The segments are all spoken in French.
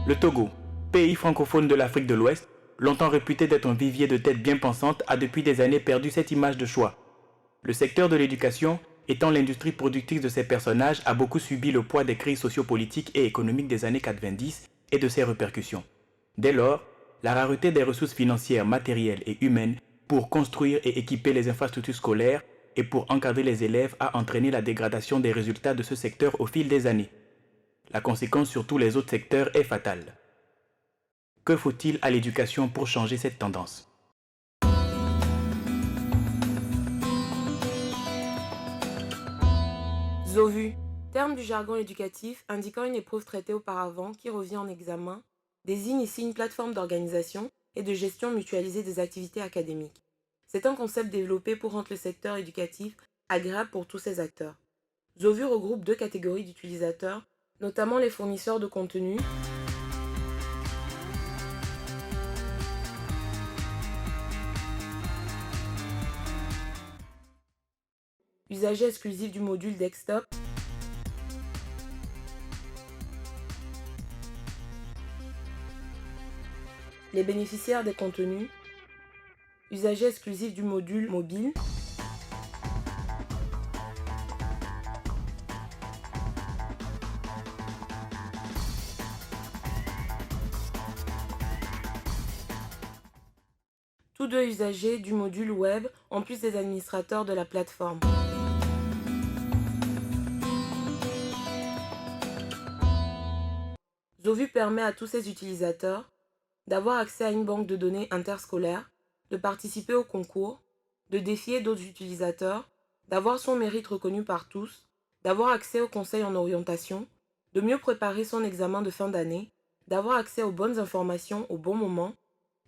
Le Togo, pays francophone de l'Afrique de l'Ouest, longtemps réputé d'être un vivier de têtes bien pensantes, a depuis des années perdu cette image de choix. Le secteur de l'éducation, étant l'industrie productive de ces personnages, a beaucoup subi le poids des crises sociopolitiques et économiques des années 90 et de ses répercussions. Dès lors, la rareté des ressources financières, matérielles et humaines pour construire et équiper les infrastructures scolaires et pour encadrer les élèves a entraîné la dégradation des résultats de ce secteur au fil des années. La conséquence sur tous les autres secteurs est fatale. Que faut-il à l'éducation pour changer cette tendance? ZOVU, terme du jargon éducatif indiquant une épreuve traitée auparavant qui revient en examen, désigne ici une plateforme d'organisation et de gestion mutualisée des activités académiques. C'est un concept développé pour rendre le secteur éducatif agréable pour tous ses acteurs. ZOVU regroupe deux catégories d'utilisateurs, notamment les fournisseurs de contenu, usagers exclusifs du module desktop, les bénéficiaires des contenus, usagers exclusifs du module mobile, tous deux usagers du module web en plus des administrateurs de la plateforme. ZOVU permet à tous ses utilisateurs d'avoir accès à une banque de données interscolaire, de participer au concours, de défier d'autres utilisateurs, d'avoir son mérite reconnu par tous, d'avoir accès aux conseils en orientation, de mieux préparer son examen de fin d'année, d'avoir accès aux bonnes informations au bon moment,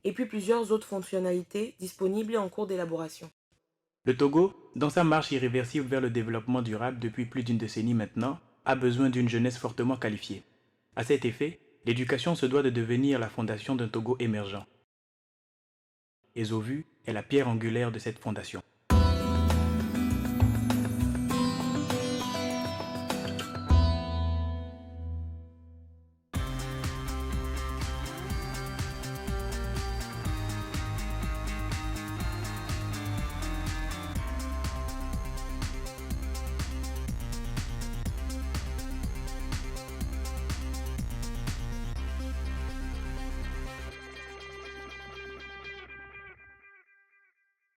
et puis plusieurs autres fonctionnalités disponibles et en cours d'élaboration. Le Togo, dans sa marche irréversible vers le développement durable depuis plus d'une décennie maintenant, a besoin d'une jeunesse fortement qualifiée. À cet effet, l'éducation se doit de devenir la fondation d'un Togo émergent. Et ZOVU est la pierre angulaire de cette fondation.